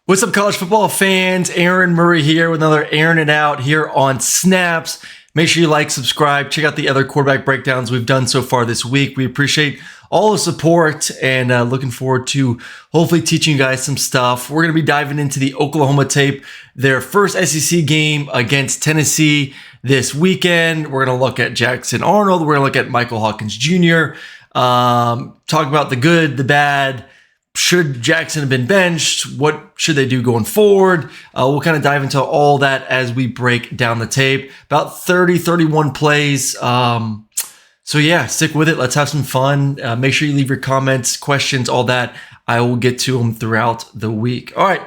What's up, college football fans? Aaron Murray here with another Aaron It Out here on Snaps. Make sure you like, subscribe, check out the other quarterback breakdowns we've done so far this week. We appreciate all the support and looking forward to hopefully teaching you guys some stuff. We're going to be diving into the Oklahoma tape, their first SEC game against Tennessee this weekend. We're going to look at Jackson Arnold. We're going to look at Michael Hawkins Jr., talk about the good, the bad. Should Jackson have been benched? What should they do going forward? We'll kind of dive into all that as we break down the tape. About 31 plays. So yeah, stick with it. Let's have some fun. Make sure you leave your comments, questions, all that. I will get to them throughout the week. All right,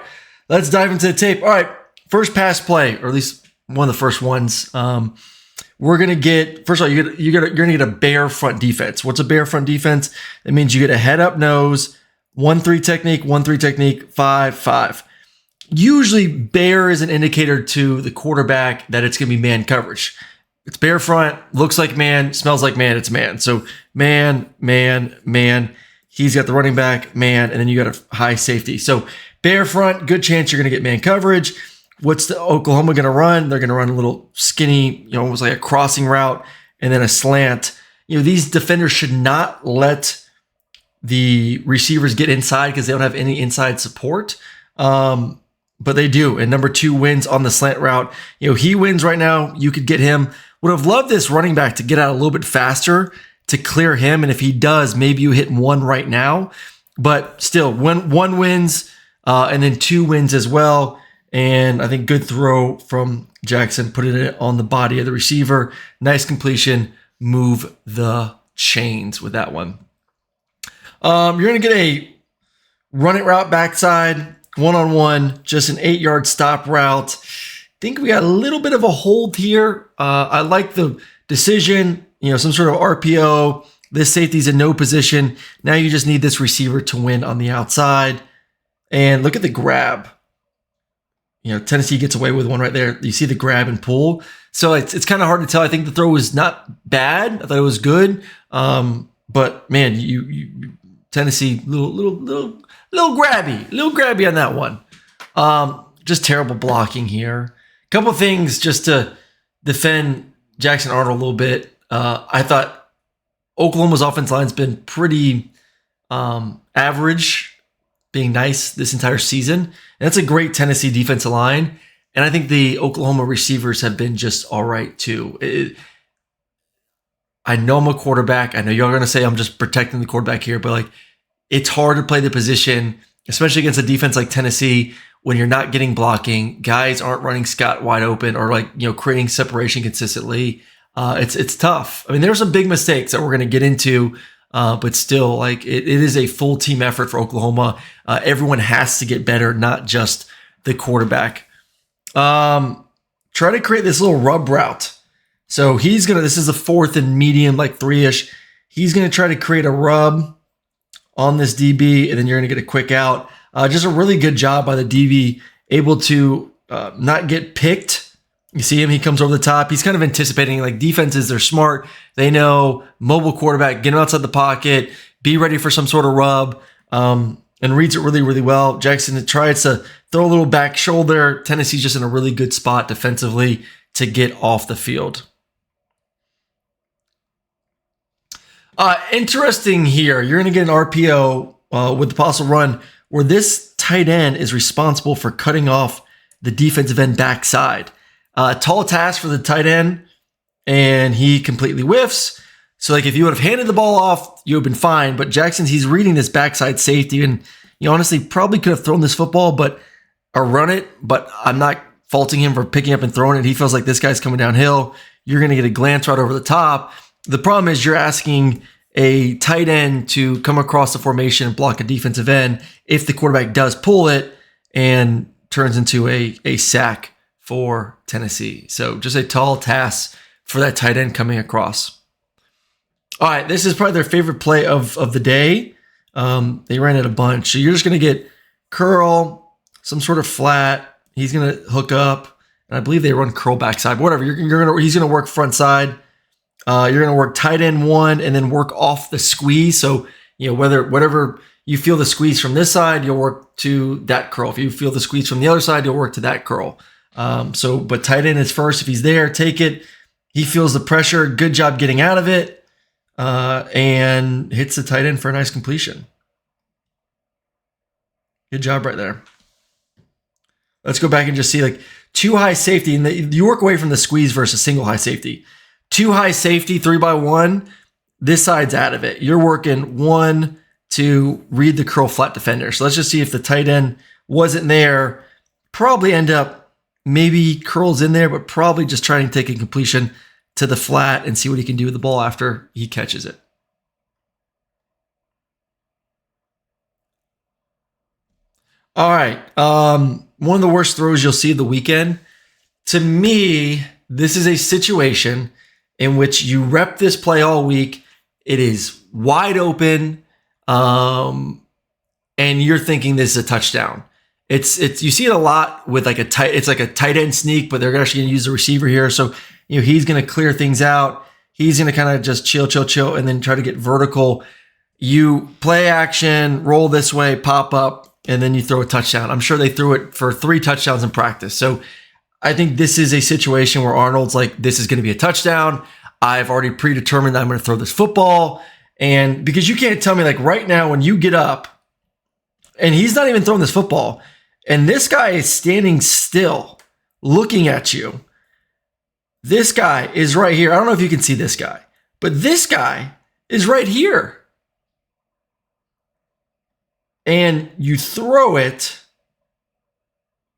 let's dive into the tape. All right, first pass play, or at least one of the first ones. We're going to get, first of all, you're going to get a bare front defense. What's a bare front defense? That means you get a head up nose, 1-3 technique, 1-3 technique, 5-5. Usually bare is an indicator to the quarterback that it's going to be man coverage. It's bare front, looks like man, smells like man, it's man. So man, man, man. He's got the running back, man, and then you got a high safety. So bare front, good chance you're going to get man coverage. What's the Oklahoma going to run? They're going to run a little skinny, almost like a crossing route and then a slant. These defenders should not let the receivers get inside because they don't have any inside support. But they do. And number 2 wins on the slant route. He wins right now. You could get him. Would have loved this running back to get out a little bit faster to clear him. And if he does, maybe you hit 1 right now. But still, one wins and then 2 wins as well. And I think good throw from Jackson, putting it on the body of the receiver. Nice completion. Move the chains with that one. You're going to get a run it route backside, 1-on-1, just an 8-yard stop route. Think we got a little bit of a hold here. I like the decision, some sort of RPO. This safety's in no position. Now you just need this receiver to win on the outside. And look at the grab. Tennessee gets away with one right there. You see the grab and pull. So it's kind of hard to tell. I think the throw was not bad. I thought it was good. But man, you Tennessee, little grabby on that one. Just terrible blocking here. Couple things just to defend Jackson Arnold a little bit. I thought Oklahoma's offensive line's been pretty average, being nice this entire season. And that's a great Tennessee defensive line. And I think the Oklahoma receivers have been just all right too. I know I'm a quarterback. I know y'all are going to say I'm just protecting the quarterback here, but it's hard to play the position, especially against a defense like Tennessee when you're not getting blocking. Guys aren't running Scott wide open or creating separation consistently. It's tough. I mean, there are some big mistakes that we're going to get into, but still, it is a full team effort for Oklahoma. Everyone has to get better, not just the quarterback. Try to create this little rub route. So this is a 4th and medium, 3-ish. He's going to try to create a rub on this DB, and then you're going to get a quick out. Just a really good job by the DB, able to not get picked. You see him, he comes over the top. He's kind of anticipating, defenses, they're smart. They know mobile quarterback, get him outside the pocket, be ready for some sort of rub, and reads it really, really well. Jackson tries to throw a little back shoulder. Tennessee's just in a really good spot defensively to get off the field. Interesting here. You're going to get an RPO with the possible run where this tight end is responsible for cutting off the defensive end backside. Tall task for the tight end, and he completely whiffs. So if you would have handed the ball off, you would have been fine. But he's reading this backside safety, and honestly probably could have thrown this football, or run it. But I'm not faulting him for picking up and throwing it. He feels like this guy's coming downhill. You're going to get a glance right over the top. The problem is you're asking a tight end to come across the formation and block a defensive end if the quarterback does pull it and turns into a sack for Tennessee. So just a tall task for that tight end coming across. All right, this is probably their favorite play of the day. They ran it a bunch. So you're just going to get curl, some sort of flat. He's going to hook up, and I believe they run curl backside. Whatever, he's going to work front side. You're going to work tight end 1 and then work off the squeeze. So, whatever you feel the squeeze from this side, you'll work to that curl. If you feel the squeeze from the other side, you'll work to that curl. But tight end is first. If he's there, take it. He feels the pressure. Good job getting out of it, and hits the tight end for a nice completion. Good job right there. Let's go back and just see, like, two high safety, and you work away from the squeeze versus single high safety. Two high safety, 3x1. This side's out of it. You're working one to read the curl flat defender. So let's just see if the tight end wasn't there. Probably end up, maybe curls in there, but probably just trying to take a completion to the flat and see what he can do with the ball after he catches it. All right. One of the worst throws you'll see of the weekend. To me, this is a situation in which you rep this play all week. It is wide open. And you're thinking this is a touchdown. It's you see it a lot with like it's like a tight end sneak, but they're actually going to use the receiver here. So, he's going to clear things out. He's going to kind of just chill, and then try to get vertical. You play action, roll this way, pop up, and then you throw a touchdown. I'm sure they threw it for 3 touchdowns in practice. So I think this is a situation where Arnold's like, this is going to be a touchdown. I've already predetermined that I'm going to throw this football. And because you can't tell me, like, right now when you get up and he's not even throwing this football and this guy is standing still looking at you. This guy is right here. I don't know if you can see this guy, but this guy is right here. And you throw it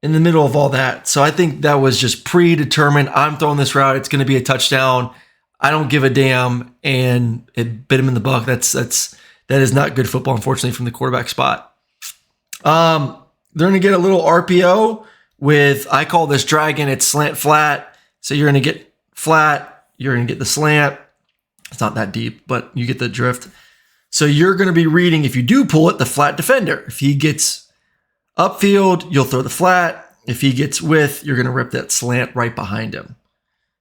in the middle of all that. So I think that was just predetermined. I'm throwing this route. It's going to be a touchdown. I don't give a damn. And it bit him in the butt. That is not good football, unfortunately, from the quarterback spot. They're going to get a little RPO with, I call this dragon. It's slant flat. So you're going to get flat. You're going to get the slant. It's not that deep, but you get the drift. So you're going to be reading, if you do pull it, the flat defender. If he gets upfield, you'll throw the flat. If he gets width, you're going to rip that slant right behind him.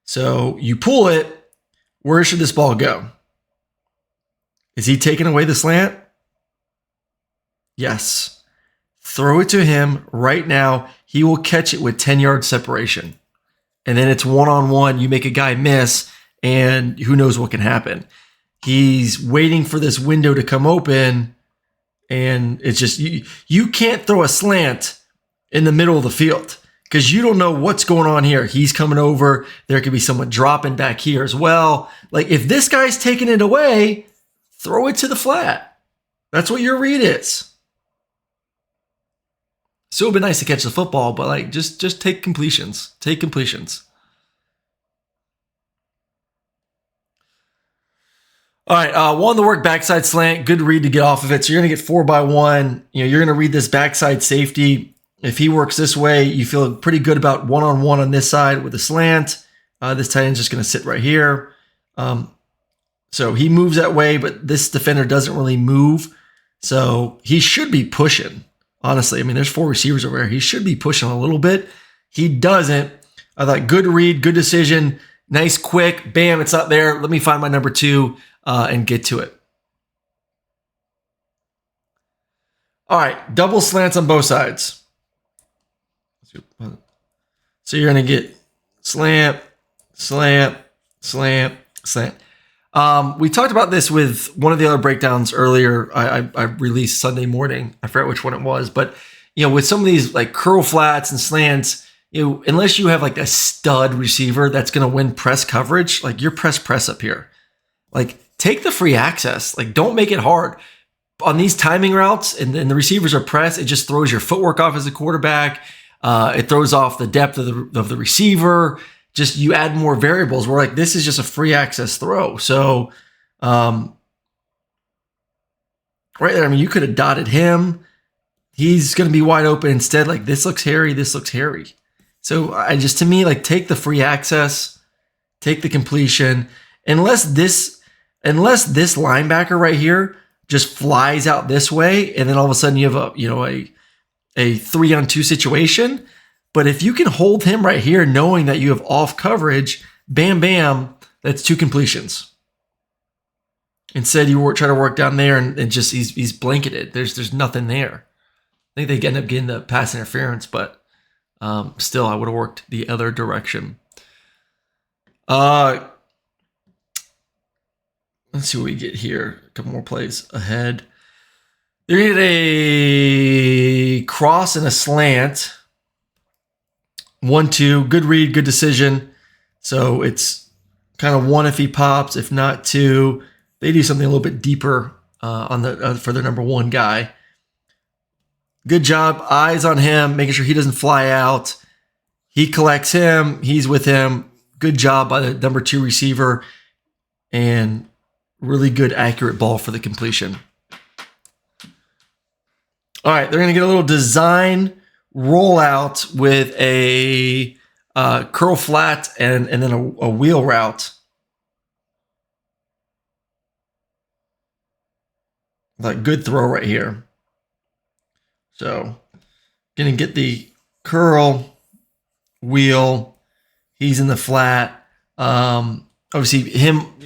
So you pull it. Where should this ball go? Is he taking away the slant? Yes. Throw it to him right now. He will catch it with 10-yard separation. And then it's one-on-one. You make a guy miss, and who knows what can happen. He's waiting for this window to come open, and it's just, you can't throw a slant in the middle of the field because you don't know what's going on here. He's coming over. There could be someone dropping back here as well. Like, if this guy's taking it away, throw it to the flat. That's what your read is. So it'd be nice to catch the football, but like, just take completions. Take completions. All right, one the work backside slant, good read to get off of it. So you're going to get 4x1. You're going to read this backside safety. If he works this way, you feel pretty good about one-on-one on this side with the slant. This tight end's just going to sit right here. So he moves that way, but this defender doesn't really move. So he should be pushing, honestly. I mean, there's 4 receivers over here. He should be pushing a little bit. He doesn't. I thought, good read, good decision. Nice, quick, bam, it's not there. Let me find my number 2. And get to it. All right, double slants on both sides. So you're going to get slant, slant, slant, slant. We talked about this with one of the other breakdowns earlier. I released Sunday morning. I forget which one it was, but with some of these like curl flats and slants, unless you have like a stud receiver that's going to win press coverage, like you're press up here, like. Take the free access. Like, don't make it hard. On these timing routes, and the receivers are pressed, it just throws your footwork off as a quarterback. It throws off the depth of the receiver. Just you add more variables. Where like this is just a free access throw. So, right there, I mean, you could have dotted him. He's going to be wide open instead. Like, this looks hairy. This looks hairy. So to me, like, take the free access, take the completion, unless this linebacker right here just flies out this way, and then all of a sudden you have a 3-on-2 situation. But if you can hold him right here, knowing that you have off coverage, bam, bam, that's 2 completions. Instead, you try to work down there, and just he's blanketed. There's nothing there. I think they end up getting the pass interference, but still, I would have worked the other direction. Let's see what we get here. A couple more plays ahead. They're going to get a cross and a slant. 1-2. Good read, good decision. So it's kind of 1 if he pops, if not 2. They do something a little bit deeper on the for their number 1 guy. Good job. Eyes on him, making sure he doesn't fly out. He collects him. He's with him. Good job by the number 2 receiver. And really good, accurate ball for the completion. All right, they're going to get a little design rollout with a curl flat and then a wheel route. Like good throw right here. So, going to get the curl, wheel. He's in the flat. Obviously,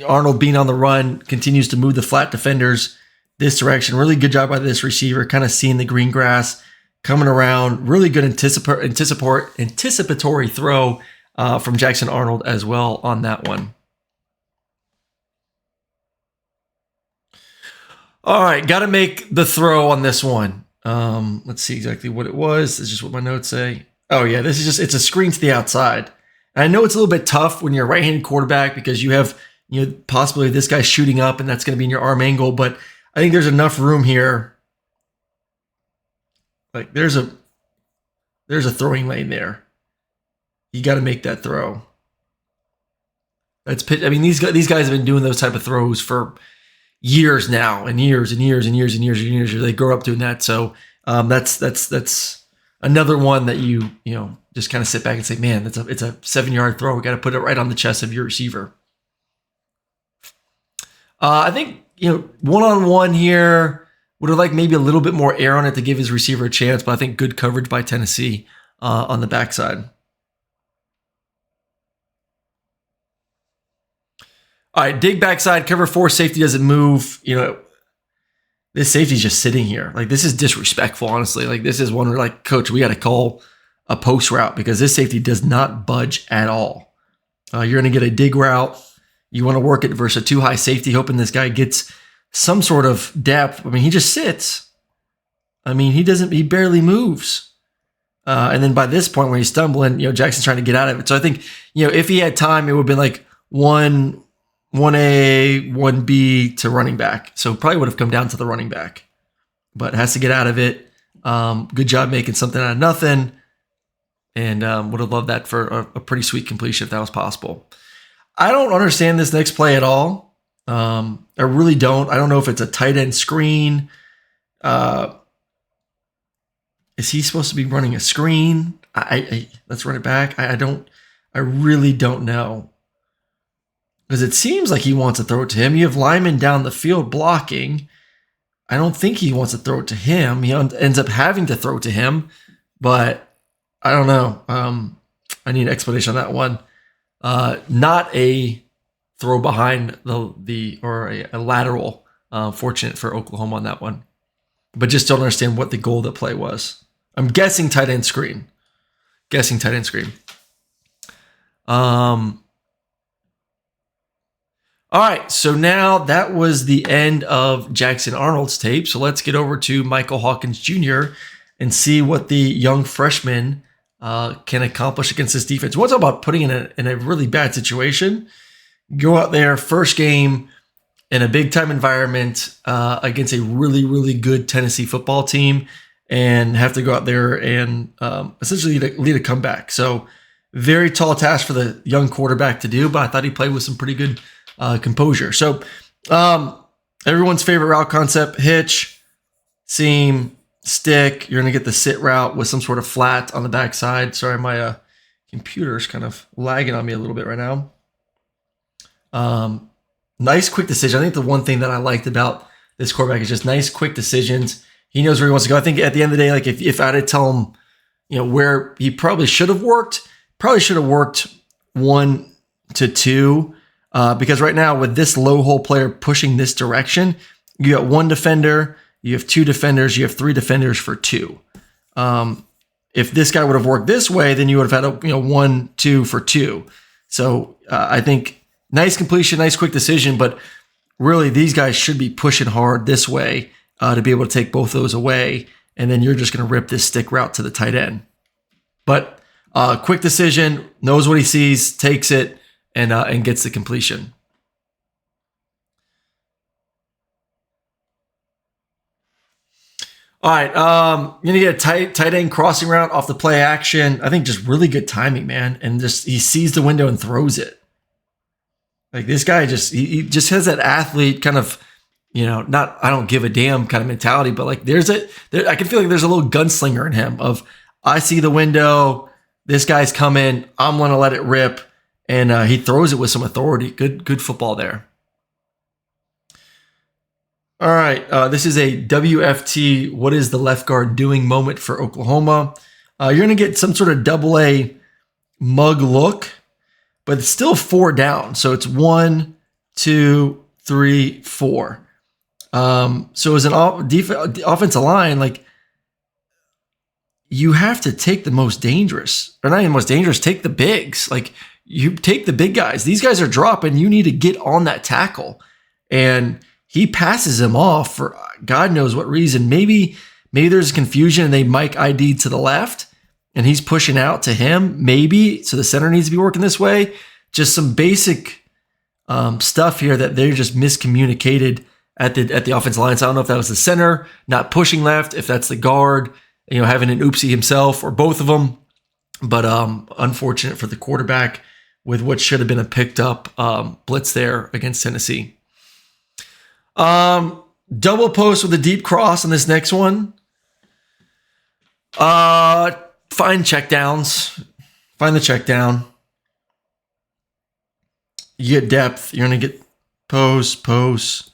Arnold being on the run, continues to move the flat defenders this direction. Really good job by this receiver, kind of seeing the green grass, coming around. Really good anticipatory throw from Jackson Arnold as well on that one. All right, got to make the throw on this one. Let's see exactly what it was. This is just what my notes say. Oh yeah, it's a screen to the outside. And I know it's a little bit tough when you're a right-handed quarterback because you have possibly this guy shooting up and that's going to be in your arm angle, but I think there's enough room here. Like there's a throwing lane there. You got to make that throw. These guys have been doing those type of throws for years now, and years and years and years and years and years. They grow up doing that. So that's another one that you just kind of sit back and say, man, it's a 7-yard throw. We got to put it right on the chest of your receiver. I think one-on-one here would have liked maybe a little bit more air on it to give his receiver a chance, but I think good coverage by Tennessee on the backside. All right, dig backside, cover 4, safety doesn't move. This safety's just sitting here. Like, this is disrespectful, honestly. Like, this is one where, like, coach, we got to call a post route because this safety does not budge at all. You're going to get a dig route. You want to work it versus a too high safety, hoping this guy gets some sort of depth. I mean, he just sits. I mean, he barely moves. And then by this point where he's stumbling, Jackson's trying to get out of it. So I think, if he had time, it would have been like 1A, 1B to running back. So probably would have come down to the running back, but has to get out of it. Good job making something out of nothing. And would have loved that for a pretty sweet completion if that was possible. I don't understand this next play at all. I really don't. I don't know if it's a tight end screen. Is he supposed to be running a screen? Let's run it back. I really don't know. Because it seems like he wants to throw it to him. You have linemen down the field blocking. I don't think he wants to throw it to him. He ends up having to throw it to him. But I don't know. I need an explanation on that one. Not a throw behind or a lateral. Fortunate for Oklahoma on that one. But just don't understand what the goal of the play was. I'm guessing tight end screen. All right, so now that was the end of Jackson Arnold's tape. So let's get over to Michael Hawkins Jr. and see what the young freshman can accomplish against this defense. We'll talk about putting in a really bad situation. Go out there, first game in a big-time environment against a really, really good Tennessee football team and have to go out there and essentially lead a comeback. So very tall task for the young quarterback to do, but I thought he played with some pretty good composure. So everyone's favorite route concept: hitch, seam, stick. You're going to get the sit route with some sort of flat on the backside. Sorry, my computer's kind of lagging on me a little bit right now. Nice quick decision. I think the one thing that I liked about this quarterback is just nice quick decisions. He knows where he wants to go. I think at the end of the day, like if I had to tell him, where he probably should have worked 1 to 2. because right now with this low hole player pushing this direction, you got one defender, you have two defenders, you have three defenders for two. If this guy would have worked this way, then you would have had a 1-2 for two. So I think nice completion, nice quick decision, but really these guys should be pushing hard this way to be able to take both those away, and then you're just going to rip this stick route to the tight end. But quick decision, knows what he sees, takes it, and gets the completion. All right, you're gonna get a tight end crossing route off the play action. I think just really good timing, man, and just he sees the window and throws it. Like this guy he just has that athlete kind of, not I don't give a damn kind of mentality, but like I can feel like there's a little gunslinger in him of I see the window, this guy's coming, I'm gonna let it rip, and he throws it with some authority. Good football there. All right, this is a WFT, what is the left guard doing moment for Oklahoma. You're going to get some sort of double-A mug look, but it's still 4 down. So it's 1, 2, 3, 4. So as an offensive line, like you have to take the most dangerous, or not even most dangerous, take the bigs. Like you take the big guys. These guys are dropping. You need to get on that tackle. And he passes him off for God knows what reason. Maybe there's confusion and they mic ID to the left and he's pushing out to him. Maybe so the center needs to be working this way. Just some basic stuff here that they're just miscommunicated at the offensive line. So I don't know if that was the center not pushing left, if that's the guard, having an oopsie himself, or both of them. But unfortunate for the quarterback with what should have been a picked up blitz there against Tennessee. Double post with a deep cross on this next one. Find check downs. Find the check down. You get depth. You're going to get post,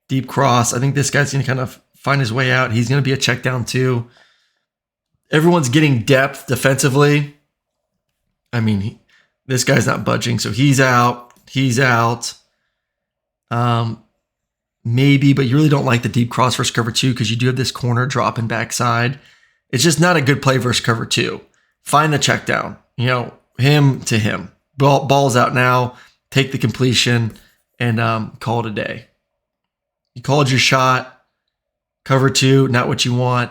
deep cross. I think this guy's going to kind of find his way out. He's going to be a check down too. Everyone's getting depth defensively. I mean, this guy's not budging, so he's out. Maybe, but you really don't like the deep cross versus cover 2 because you do have this corner drop and backside. It's just not a good play versus cover 2. Find the check down, him to him. Ball's out now. Take the completion and call it a day. You called your shot. Cover 2, not what you want.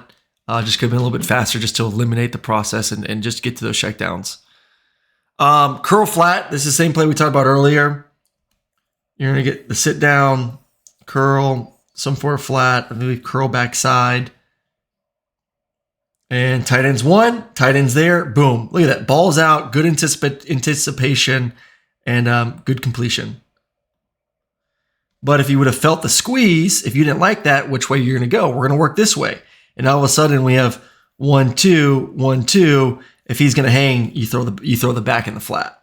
Just could have been a little bit faster just to eliminate the process and just get to those check downs. Curl flat. This is the same play we talked about earlier. You're going to get the sit down, curl, some for a flat, I believe curl backside. And tight end's 1, tight end's there, boom. Look at that, ball's out, good anticipation, and good completion. But if you would have felt the squeeze, if you didn't like that, which way you're going to go? We're going to work this way. And all of a sudden we have 1-2, 1-2. If he's going to hang, you throw the back in the flat.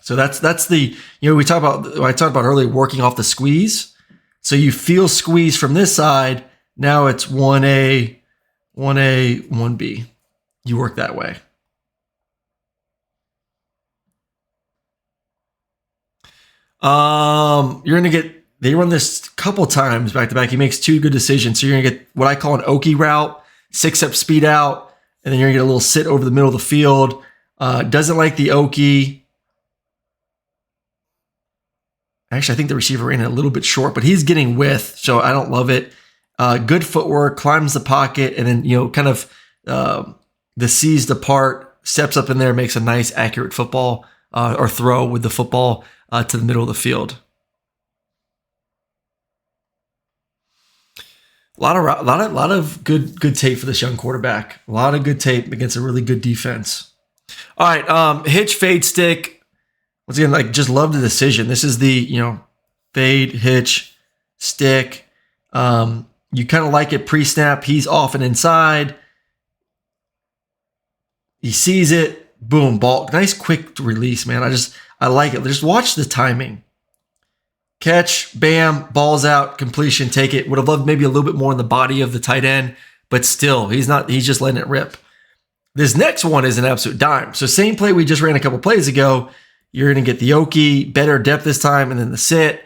So that's the, I talked about earlier, working off the squeeze. So you feel squeeze from this side. Now it's 1A, 1B. You work that way. You're going to get, they run this a couple times back to back. He makes 2 good decisions. So you're going to get what I call an Okie route, 6-step speed out, and then you're going to get a little sit over the middle of the field. Doesn't like the Okie. Actually, I think the receiver ran it a little bit short, but he's getting width, so I don't love it. Good footwork, climbs the pocket, and then, kind of the sees the part, steps up in there, makes a nice, accurate football or throw with the football to the middle of the field. A lot of good tape for this young quarterback. A lot of good tape against a really good defense. All right, hitch, fade, stick. Once again, just love the decision. This is the, fade, hitch, stick. You kind of like it pre-snap. He's off and inside. He sees it. Boom, ball. Nice quick release, man. I like it. Just watch the timing. Catch, bam, ball's out, completion, take it. Would have loved maybe a little bit more in the body of the tight end, but still, he's just letting it rip. This next one is an absolute dime. So same play we just ran a couple plays ago. You're going to get the Oki, better depth this time, and then the sit.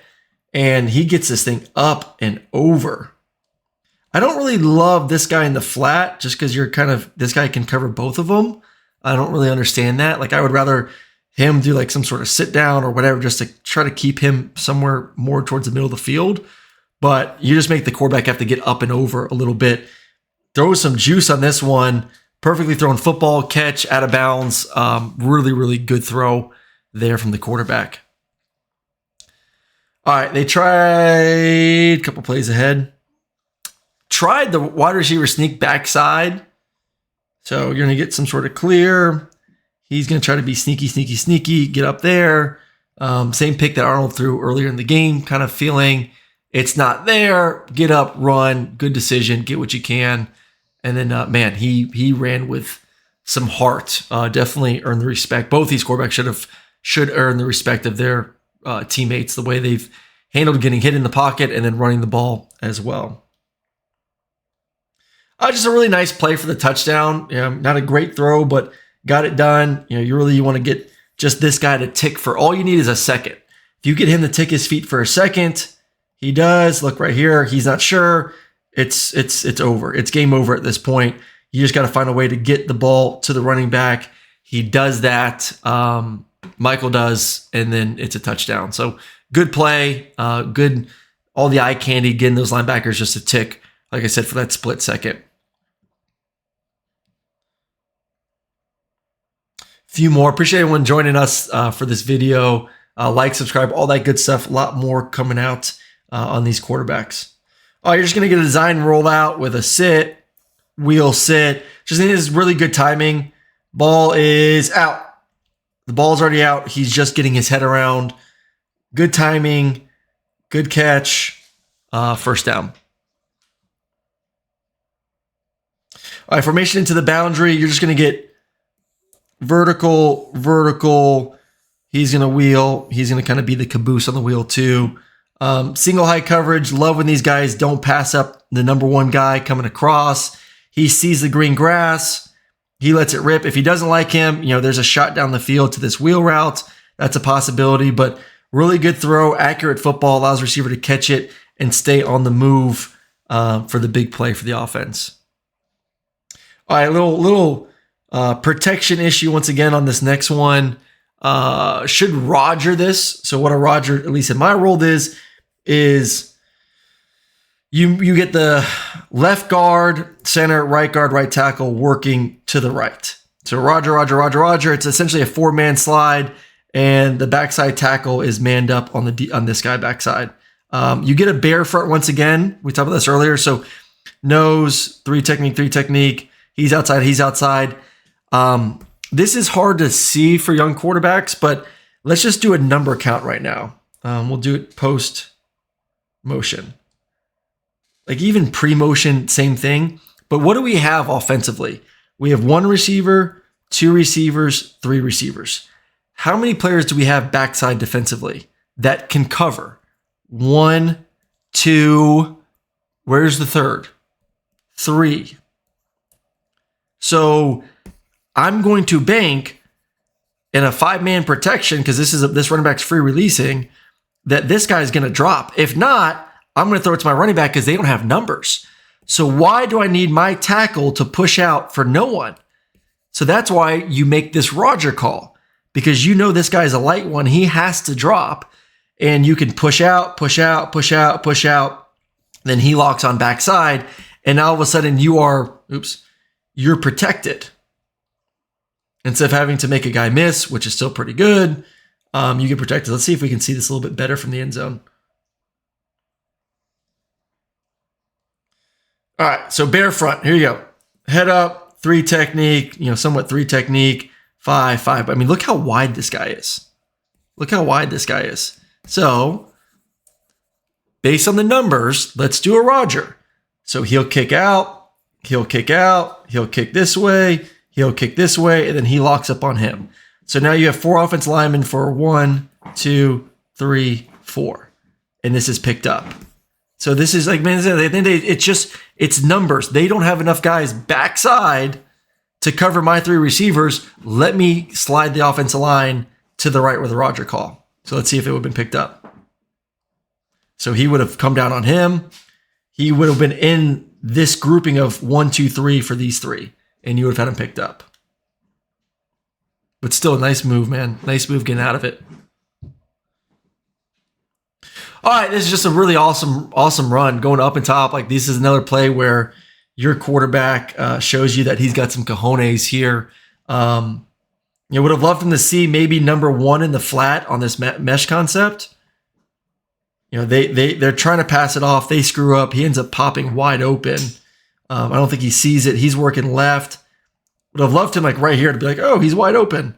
And he gets this thing up and over. I don't really love this guy in the flat just because this guy can cover both of them. I don't really understand that. Like, I would rather him do like some sort of sit down or whatever just to try to keep him somewhere more towards the middle of the field. But you just make the quarterback have to get up and over a little bit. Throw some juice on this one. Perfectly thrown football, catch, out of bounds. Really, really good throw there from the quarterback. All right, they tried a couple plays ahead. Tried the wide receiver sneak backside. So you're going to get some sort of clear. He's going to try to be sneaky, get up there. Same pick that Arnold threw earlier in the game, kind of feeling it's not there. Get up, run, good decision, get what you can. And then, man, he ran with some heart. Definitely earned the respect. Both these quarterbacks should earn the respect of their teammates, the way they've handled getting hit in the pocket and then running the ball as well. Just a really nice play for the touchdown. Not a great throw, but got it done. You want to get just this guy to tick for all you need is a second. If you get him to tick his feet for a second, he does. Look right here. He's not sure. It's over. It's game over at this point. You just got to find a way to get the ball to the running back. He does that. Michael does, and then it's a touchdown. So good play. Good. All the eye candy, getting those linebackers just a tick, like I said, for that split second. Few more. Appreciate everyone joining us for this video. Like, subscribe, all that good stuff. A lot more coming out on these quarterbacks. You're just going to get a design rollout with a sit, wheel sit. Just think this is really good timing. Ball is out. The ball's already out. He's just getting his head around. Good timing. Good catch. First down. All right, formation into the boundary. You're just going to get vertical. He's going to wheel. He's going to kind of be the caboose on the wheel too. Single high coverage. Love when these guys don't pass up the number one guy coming across. He sees the green grass. He lets it rip. If he doesn't like him, there's a shot down the field to this wheel route. That's a possibility, but really good throw. Accurate football allows the receiver to catch it and stay on the move for the big play for the offense. All right, little protection issue once again on this next one. Should Roger this? So what a Roger, at least in my world, is you get the left guard, center, right guard, right tackle working to the right. So Roger. It's essentially a 4-man slide, and the backside tackle is manned up on this guy backside. You get a bear front once again. We talked about this earlier. So nose, 3 technique. He's outside. This is hard to see for young quarterbacks, but let's just do a number count right now. We'll do it post motion. Like even pre-motion, same thing. But what do we have offensively? We have 1 receiver, 2 receivers, 3 receivers. How many players do we have backside defensively that can cover? 1, 2, where's the third? 3. So I'm going to bank in a 5-man protection because this running back's free releasing that this guy's going to drop. If not, I'm going to throw it to my running back because they don't have numbers. So why do I need my tackle to push out for no one? So that's why you make this Roger call, because this guy's a light one. He has to drop, and you can push out. Then he locks on backside, and all of a sudden you're protected. Instead of having to make a guy miss, which is still pretty good, you get protected. Let's see if we can see this a little bit better from the end zone. All right, so bear front. Here you go. Head up, 3 technique, somewhat 3 technique, 5. I mean, look how wide this guy is. So, based on the numbers, let's do a Roger. So he'll kick out, he'll kick this way, and then he locks up on him. So now you have 4 offense linemen for 1, 2, 3, 4. And this is picked up. So this is like, man, it's numbers. They don't have enough guys backside to cover my 3 receivers. Let me slide the offensive line to the right with a Roger call. So let's see if it would have been picked up. So he would have come down on him. He would have been in this grouping of 1, 2, 3 for these three, and you would have had him picked up. But still a nice move, man. Nice move getting out of it. All right, this is just a really awesome run going up and top. Like, this is another play where your quarterback shows you that he's got some cojones here. You would have loved him to see maybe number 1 in the flat on this mesh concept. You know, they're trying to pass it off. They screw up. He ends up popping wide open. I don't think he sees it. He's working left. Would have loved him like right here to be like, oh, he's wide open.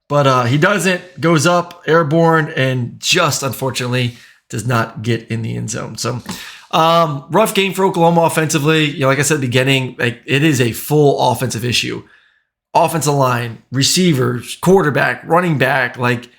But he doesn't. Goes up, airborne, and just unfortunately does not get in the end zone. So rough game for Oklahoma offensively. You know, like I said at the beginning, like, it is a full offensive issue. Offensive line, receivers, quarterback, running back. Like,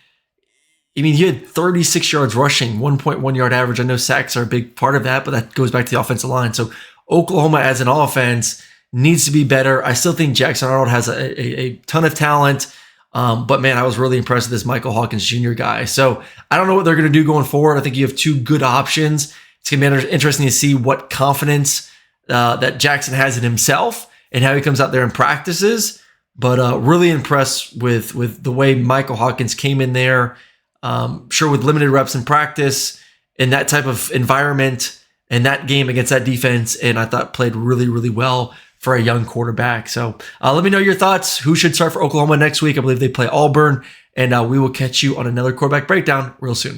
I mean, he had 36 yards rushing, 1.1 yard average. I know sacks are a big part of that, but that goes back to the offensive line. So Oklahoma as an offense needs to be better. I still think Jackson Arnold has a ton of talent. But man, I was really impressed with this Michael Hawkins Jr. guy. So I don't know what they're going to do going forward. I think you have two good options. It's going to be interesting to see what confidence that Jackson has in himself and how he comes out there and practices. But really impressed with the way Michael Hawkins came in there. Sure, with limited reps in practice in that type of environment and that game against that defense, and I thought played really, really well for a young quarterback. So let me know your thoughts. Who should start for Oklahoma next week? I believe they play Auburn, and we will catch you on another quarterback breakdown real soon.